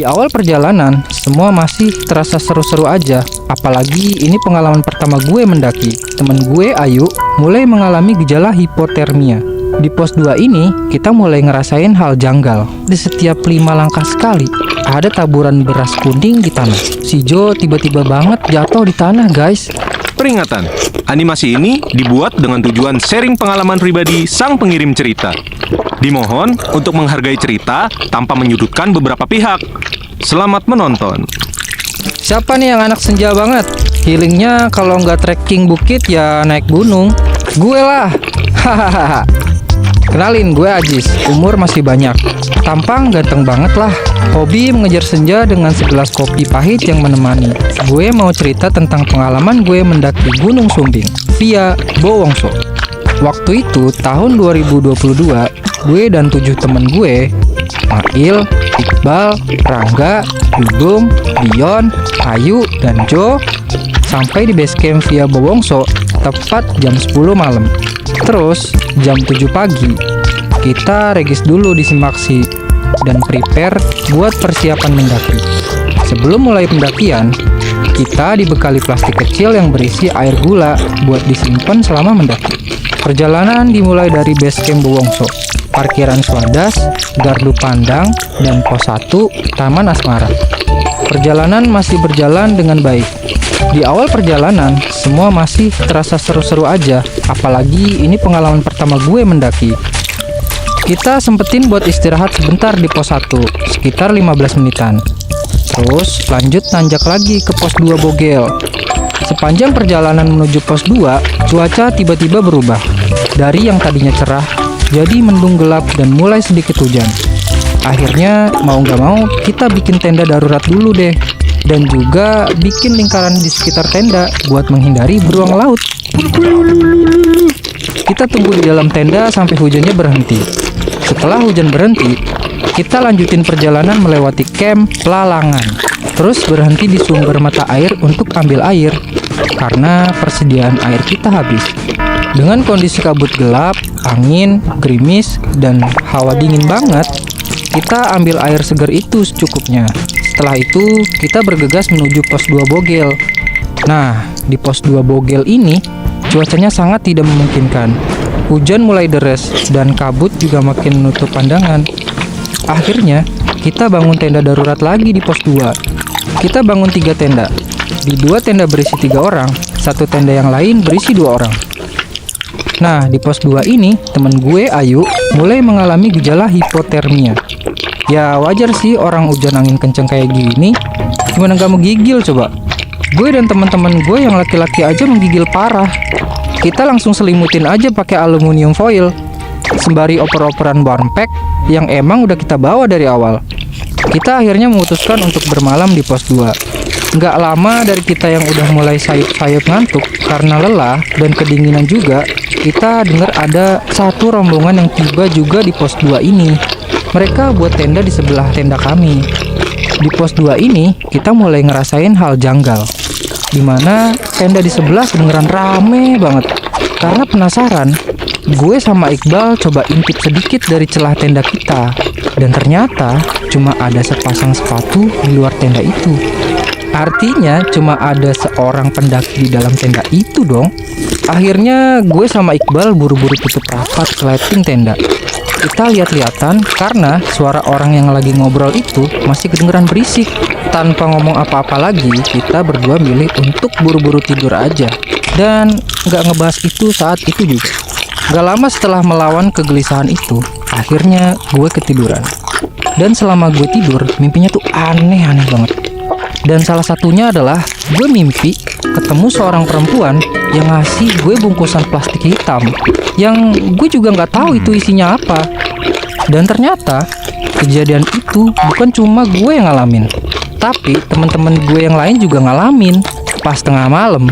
Di awal perjalanan, semua masih terasa seru-seru aja. Apalagi ini pengalaman pertama gue mendaki. Temen gue, Ayu, mulai mengalami gejala hipotermia. Di pos 2 ini, kita mulai ngerasain hal janggal. Di setiap 5 langkah sekali, ada taburan beras kuning di tanah. Si Jo tiba-tiba banget jatuh di tanah, guys. Peringatan, animasi ini dibuat dengan tujuan sharing pengalaman pribadi sang pengirim cerita. Dimohon untuk menghargai cerita tanpa menyudutkan beberapa pihak. Selamat menonton. Siapa nih yang anak senja banget? Healingnya kalau nggak trekking bukit ya naik gunung. Gue lah. Hahaha. Kenalin, gue Ajis. Umur masih banyak. Tampang ganteng banget lah. Hobi mengejar senja dengan segelas kopi pahit yang menemani. Gue mau cerita tentang pengalaman gue mendaki Gunung Sumbing via Bowongso. Waktu itu tahun 2022, gue dan 7 temen gue, Mail, Iqbal, Rangga, Dudung, Dion, Ayu, dan Jo, sampai di base camp via Bowongso tepat jam 10 malam. Terus jam 7 pagi kita regis dulu di Simaksi dan prepare buat persiapan mendaki. Sebelum mulai pendakian, kita dibekali plastik kecil yang berisi air gula buat disimpan selama mendaki. Perjalanan dimulai dari base camp Bowongso, parkiran Swadas, gardu pandang, dan pos 1 Taman Asmara. Perjalanan masih berjalan dengan baik. Di awal perjalanan, semua masih terasa seru-seru aja. Apalagi ini pengalaman pertama gue mendaki. Kita sempetin buat istirahat sebentar di pos 1, sekitar 15 menitan. Terus lanjut nanjak lagi ke pos 2 Bogel. Sepanjang perjalanan menuju pos 2, cuaca tiba-tiba berubah. Dari yang tadinya cerah, jadi mendung gelap dan mulai sedikit hujan. Akhirnya mau nggak mau kita bikin tenda darurat dulu deh. Dan juga bikin lingkaran di sekitar tenda buat menghindari beruang laut. Kita tunggu di dalam tenda sampai hujannya berhenti. Setelah hujan berhenti, kita lanjutin perjalanan melewati camp Pelalangan. Terus berhenti di sumber mata air untuk ambil air, karena persediaan air kita habis. Dengan kondisi kabut gelap, angin, gerimis, dan hawa dingin banget, kita ambil air segar itu secukupnya. Setelah itu, kita bergegas menuju pos 2 Bogel. Nah, di pos 2 Bogel ini, cuacanya sangat tidak memungkinkan. Hujan mulai deras, dan kabut juga makin menutup pandangan. Akhirnya, kita bangun tenda darurat lagi di pos 2. Kita bangun 3 tenda. Di 2 tenda berisi 3 orang, 1 tenda yang lain berisi 2 orang. Nah, di pos 2 ini, temen gue, Ayu, mulai mengalami gejala hipotermia. Ya wajar sih orang hujan angin kenceng kayak gini. Gimana gak mau gigil coba? Gue dan teman-teman gue yang laki-laki aja menggigil parah. Kita langsung selimutin aja pakai aluminium foil, sembari oper-operan warm pack yang emang udah kita bawa dari awal. Kita akhirnya memutuskan untuk bermalam di pos 2. Nggak lama dari kita yang udah mulai sayup-sayup ngantuk karena lelah dan kedinginan juga, kita dengar ada satu rombongan yang tiba juga di pos 2 ini. Mereka buat tenda di sebelah tenda kami. Di pos 2 ini, kita mulai ngerasain hal janggal, dimana tenda di sebelah kedengeran rame banget. Karena penasaran, gue sama Iqbal coba intip sedikit dari celah tenda kita. Dan ternyata cuma ada sepasang sepatu di luar tenda itu. Artinya cuma ada seorang pendaki di dalam tenda itu dong. Akhirnya gue sama Iqbal buru-buru tutup rapat lighting tenda. Kita lihat-lihatan karena suara orang yang lagi ngobrol itu masih kedengeran berisik. Tanpa ngomong apa-apa lagi, kita berdua milih untuk buru-buru tidur aja. Dan nggak ngebahas itu saat itu juga. Gak lama setelah melawan kegelisahan itu, akhirnya gue ketiduran. Dan selama gue tidur, mimpinya tuh aneh-aneh banget. Dan salah satunya adalah gue mimpi ketemu seorang perempuan yang ngasih gue bungkusan plastik hitam yang gue juga nggak tahu itu isinya apa. Dan ternyata kejadian itu bukan cuma gue yang ngalamin, tapi teman-teman gue yang lain juga ngalamin. Pas tengah malam,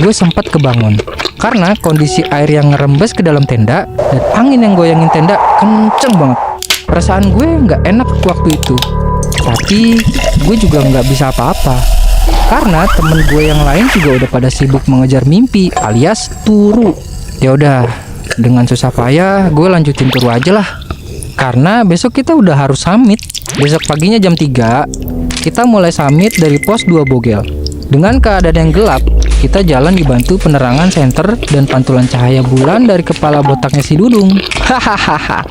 gue sempat kebangun karena kondisi air yang ngerembes ke dalam tenda dan angin yang goyangin tenda kenceng banget. Perasaan gue nggak enak waktu itu, tapi gue juga nggak bisa apa-apa karena temen gue yang lain juga udah pada sibuk mengejar mimpi alias turu. Ya udah, dengan susah payah gue lanjutin turu aja lah. Karena besok kita udah harus summit. Besok paginya jam 3, kita mulai summit dari pos 2 Bogel. Dengan keadaan yang gelap, kita jalan dibantu penerangan senter dan pantulan cahaya bulan dari kepala botaknya si Dudung. Hahaha.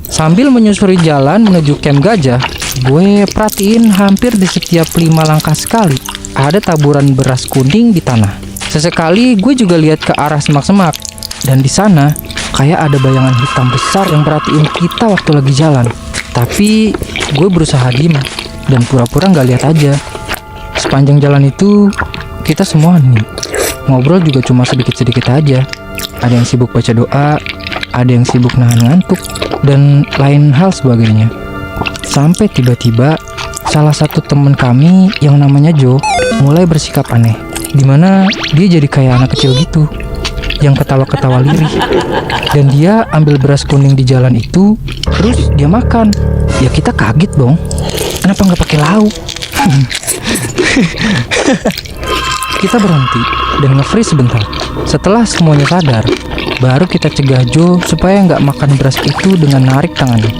Sambil menyusuri jalan menuju camp gajah, gue perhatiin hampir di setiap 5 langkah sekali ada taburan beras kuning di tanah. Sesekali gue juga lihat ke arah semak-semak, dan di sana kayak ada bayangan hitam besar yang perhatiin kita waktu lagi jalan. Tapi gue berusaha diem dan pura-pura nggak lihat aja. Sepanjang jalan itu kita semua hening. Ngobrol juga cuma sedikit-sedikit aja. Ada yang sibuk baca doa, ada yang sibuk nahan ngantuk, dan lain hal sebagainya. Sampai tiba-tiba salah satu teman kami yang namanya Joe mulai bersikap aneh, dimana dia jadi kayak anak kecil gitu yang ketawa-ketawa lirih. Dan dia ambil beras kuning di jalan itu, terus dia makan. Ya kita kaget dong, kenapa nggak pakai lauk? Kita berhenti dan nge-freeze sebentar. Setelah semuanya sadar, baru kita cegah Joe supaya nggak makan beras itu dengan narik tangannya.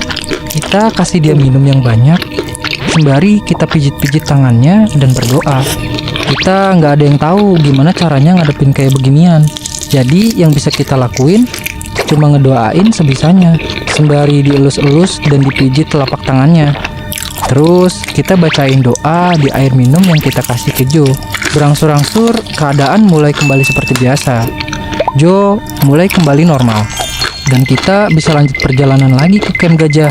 Kita kasih dia minum yang banyak, sembari kita pijit-pijit tangannya dan berdoa. Kita nggak ada yang tahu gimana caranya ngadepin kayak beginian. Jadi yang bisa kita lakuin cuma ngedoain sebisanya, sembari dielus-elus dan dipijit telapak tangannya. Terus kita bacain doa di air minum yang kita kasih ke Joe. Berangsur-angsur keadaan mulai kembali seperti biasa. Joe mulai kembali normal, dan kita bisa lanjut perjalanan lagi ke camp gajah.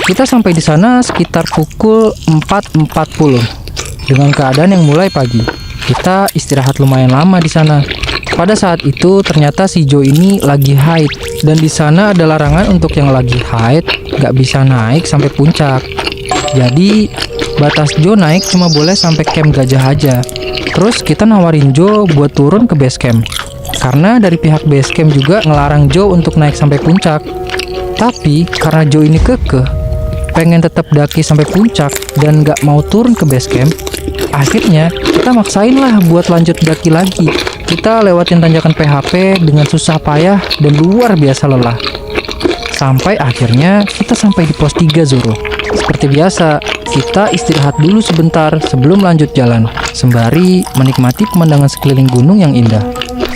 Kita sampai di sana sekitar pukul 4.40 dengan keadaan yang mulai pagi. Kita istirahat lumayan lama di sana. Pada saat itu ternyata si Joe ini lagi haid, dan di sana ada larangan untuk yang lagi haid nggak bisa naik sampai puncak. Jadi batas Joe naik cuma boleh sampai camp gajah aja. Terus kita nawarin Joe buat turun ke base camp, karena dari pihak base camp juga ngelarang Joe untuk naik sampai puncak. Tapi karena Joe ini kekeh pengen tetap daki sampai puncak dan nggak mau turun ke base camp, akhirnya kita maksain lah buat lanjut daki lagi. Kita lewatin tanjakan PHP dengan susah payah dan luar biasa lelah. Sampai akhirnya kita sampai di pos 3 Zoro. Seperti biasa, kita istirahat dulu sebentar sebelum lanjut jalan, sembari menikmati pemandangan sekeliling gunung yang indah.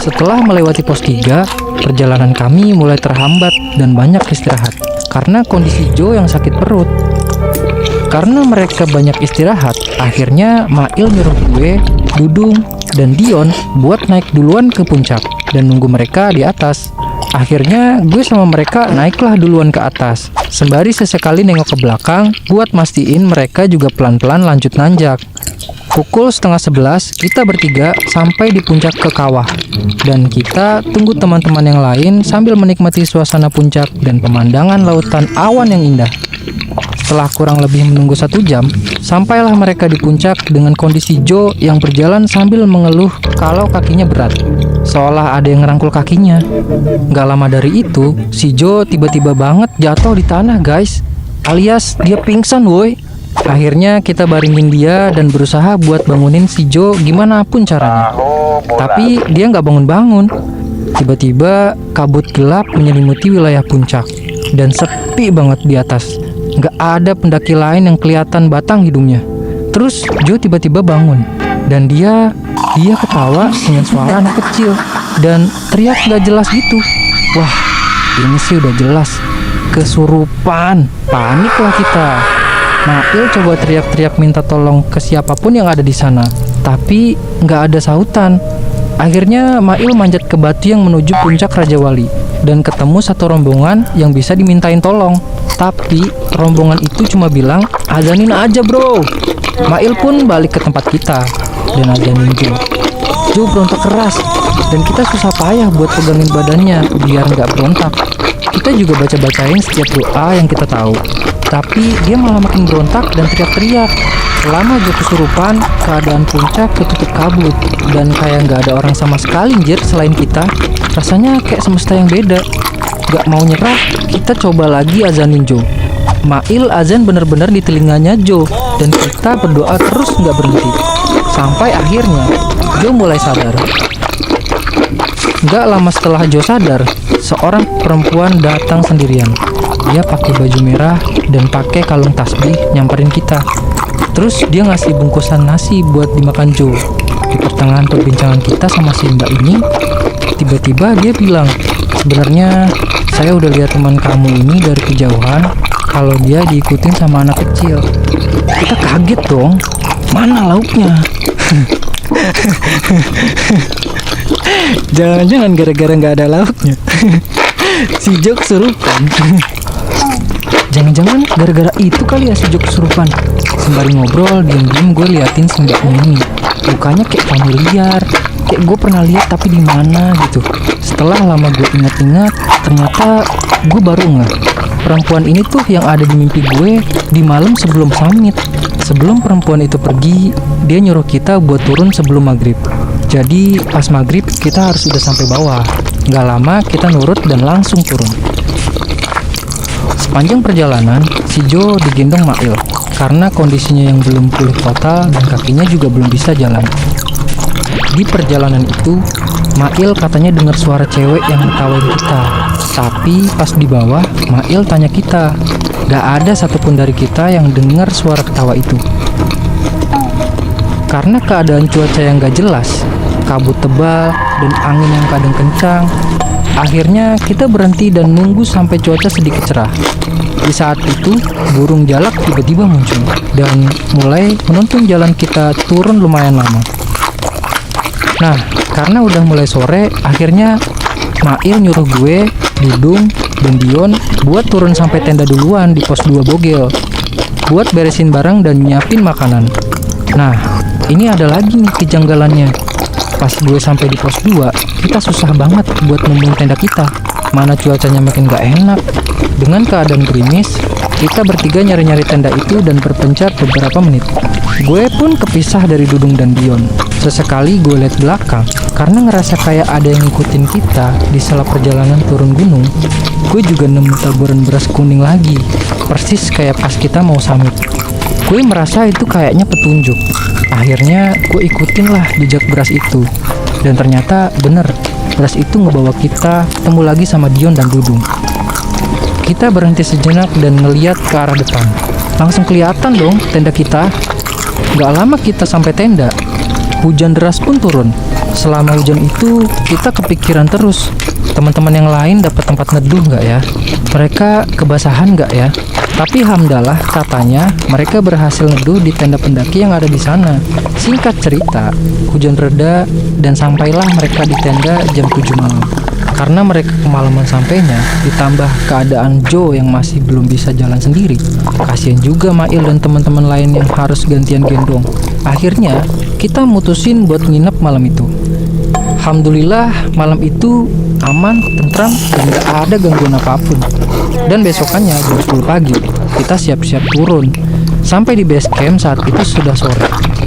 Setelah melewati pos 3, perjalanan kami mulai terhambat dan banyak istirahat karena kondisi Joe yang sakit perut. Karena mereka banyak istirahat, akhirnya Mail nyuruh gue, Dudung, dan Dion buat naik duluan ke puncak dan nunggu mereka di atas. Akhirnya gue sama mereka naiklah duluan ke atas, sembari sesekali nengok ke belakang buat mastiin mereka juga pelan-pelan lanjut nanjak. Pukul 10:30 kita bertiga sampai di puncak ke kawah, dan kita tunggu teman-teman yang lain sambil menikmati suasana puncak dan pemandangan lautan awan yang indah. Setelah kurang lebih menunggu 1 jam, sampailah mereka di puncak dengan kondisi Joe yang berjalan sambil mengeluh kalau kakinya berat, seolah ada yang ngerangkul kakinya. Gak lama dari itu, si Joe tiba-tiba banget jatuh di tanah guys, alias dia pingsan woi. Akhirnya kita baringin dia dan berusaha buat bangunin si Joe gimana pun caranya. Tapi dia nggak bangun-bangun. Tiba-tiba kabut gelap menyelimuti wilayah puncak dan sepi banget di atas. Nggak ada pendaki lain yang kelihatan batang hidungnya. Terus Joe tiba-tiba bangun dan dia ketawa dengan suara anak kecil dan teriak nggak jelas gitu. Wah, ini sih udah jelas kesurupan. Paniklah kita. Mail coba teriak-teriak minta tolong ke siapapun yang ada di sana, tapi nggak ada sautan. Akhirnya Mail manjat ke batu yang menuju puncak Raja Wali dan ketemu satu rombongan yang bisa dimintain tolong. Tapi rombongan itu cuma bilang, azanin aja bro. Mail pun balik ke tempat kita dan azanin Joe. Joe berontak keras dan kita susah payah buat pegangin badannya biar nggak berontak. Kita juga baca-bacain setiap doa yang kita tahu. Tapi dia malah makin berontak dan teriak-teriak. Selama Joe kesurupan, keadaan puncak ketutup kabut dan kayak nggak ada orang sama sekali anjir selain kita. Rasanya kayak semesta yang beda. Gak mau nyerah, kita coba lagi azanin Joe. Mail azan bener-bener di telinganya Joe dan kita berdoa terus nggak berhenti. Sampai akhirnya Joe mulai sadar. Gak lama setelah Joe sadar, seorang perempuan datang sendirian. Dia pakai baju merah dan pakai kalung tasbih nyamperin kita. Terus dia ngasih bungkusan nasi buat dimakan Joe. Di pertengahan perbincangan kita sama si mbak ini, tiba-tiba dia bilang, sebenarnya saya udah lihat teman kamu ini dari kejauhan kalau dia diikutin sama anak kecil. Kita kaget dong, mana lauknya? Jangan-jangan gara-gara nggak ada lauknya. Si Joe kesurupan. Jangan-jangan gara-gara itu kali ya si Joe kesurupan. Sembari ngobrol, diam-diam gue liatin si mbak ini. Mukanya kayak familiar, kayak gue pernah lihat tapi di mana gitu. Setelah lama gue ingat-ingat, ternyata gue baru ngeh. Perempuan ini tuh yang ada di mimpi gue di malam sebelum summit. Sebelum perempuan itu pergi, dia nyuruh kita buat turun sebelum maghrib. Jadi pas maghrib kita harus udah sampai bawah. Gak lama kita nurut dan langsung turun. Sepanjang perjalanan, si Joe digendong Mail karena kondisinya yang belum pulih total dan kakinya juga belum bisa jalan. Di perjalanan itu, Mail katanya dengar suara cewek yang ngetawain kita. Tapi pas di bawah, Mail tanya kita. Gak ada satupun dari kita yang dengar suara ketawa itu. Karena keadaan cuaca yang gak jelas, kabut tebal dan angin yang kadang kencang, akhirnya kita berhenti dan nunggu sampai cuaca sedikit cerah. Di saat itu, burung jalak tiba-tiba muncul dan mulai menuntun jalan kita turun lumayan lama. Nah, karena udah mulai sore, akhirnya Mail nyuruh gue, Dudung, dan Dion buat turun sampai tenda duluan di pos 2 Bogel buat beresin barang dan nyiapin makanan. Nah, ini ada lagi nih kejanggalannya. Pas gue sampai di pos 2, kita susah banget buat nemuin tenda kita. Mana cuacanya makin gak enak. Dengan keadaan gerimis, kita bertiga nyari-nyari tenda itu dan berpencar beberapa menit. Gue pun kepisah dari Dudung dan Dion. Sesekali gue lihat belakang, karena ngerasa kayak ada yang ngikutin kita di sela perjalanan turun gunung. Gue juga nemu taburan beras kuning lagi, persis kayak pas kita mau summit. Gue merasa itu kayaknya petunjuk. Akhirnya gue ikutin lah jejak beras itu. Dan ternyata bener, beras itu ngebawa kita ketemu lagi sama Dion dan Dudung. Kita berhenti sejenak dan ngeliat ke arah depan. Langsung kelihatan dong tenda kita. Gak lama kita sampai tenda, hujan deras pun turun. Selama hujan itu, kita kepikiran terus. Teman-teman yang lain dapat tempat neduh gak ya? Mereka kebasahan gak ya? Tapi alhamdulillah katanya mereka berhasil neduh di tenda pendaki yang ada di sana. Singkat cerita, hujan reda dan sampailah mereka di tenda jam 7 malam. Karena mereka kemalaman sampainya, ditambah keadaan Joe yang masih belum bisa jalan sendiri, kasihan juga Mail dan teman-teman lain yang harus gantian gendong. Akhirnya, kita mutusin buat nginep malam itu. Alhamdulillah, malam itu aman, tentram, dan gak ada gangguan apapun. Dan besokannya jam 10 pagi, kita siap-siap turun. Sampai di base camp saat itu sudah sore,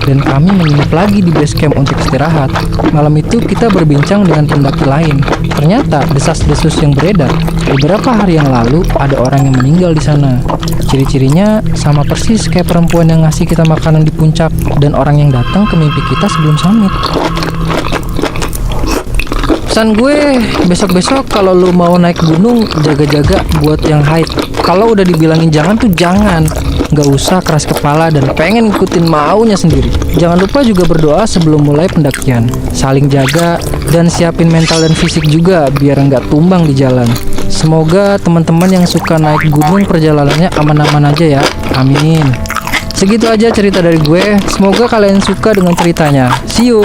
dan kami menginap lagi di base camp untuk istirahat. Malam itu kita berbincang dengan pendaki lain. Ternyata desas-desus yang beredar, beberapa hari yang lalu ada orang yang meninggal di sana. Ciri-cirinya sama persis kayak perempuan yang ngasih kita makanan di puncak dan orang yang datang ke mimpi kita sebelum summit. Pesan gue, besok-besok kalau lu mau naik gunung, jaga-jaga buat yang hike. Kalau udah dibilangin jangan tuh jangan. Gak usah keras kepala dan pengen ngikutin maunya sendiri. Jangan lupa juga berdoa sebelum mulai pendakian. Saling jaga dan siapin mental dan fisik juga biar nggak tumbang di jalan. Semoga teman-teman yang suka naik gunung perjalanannya aman-aman aja ya. Amin. Segitu aja cerita dari gue. Semoga kalian suka dengan ceritanya. See you.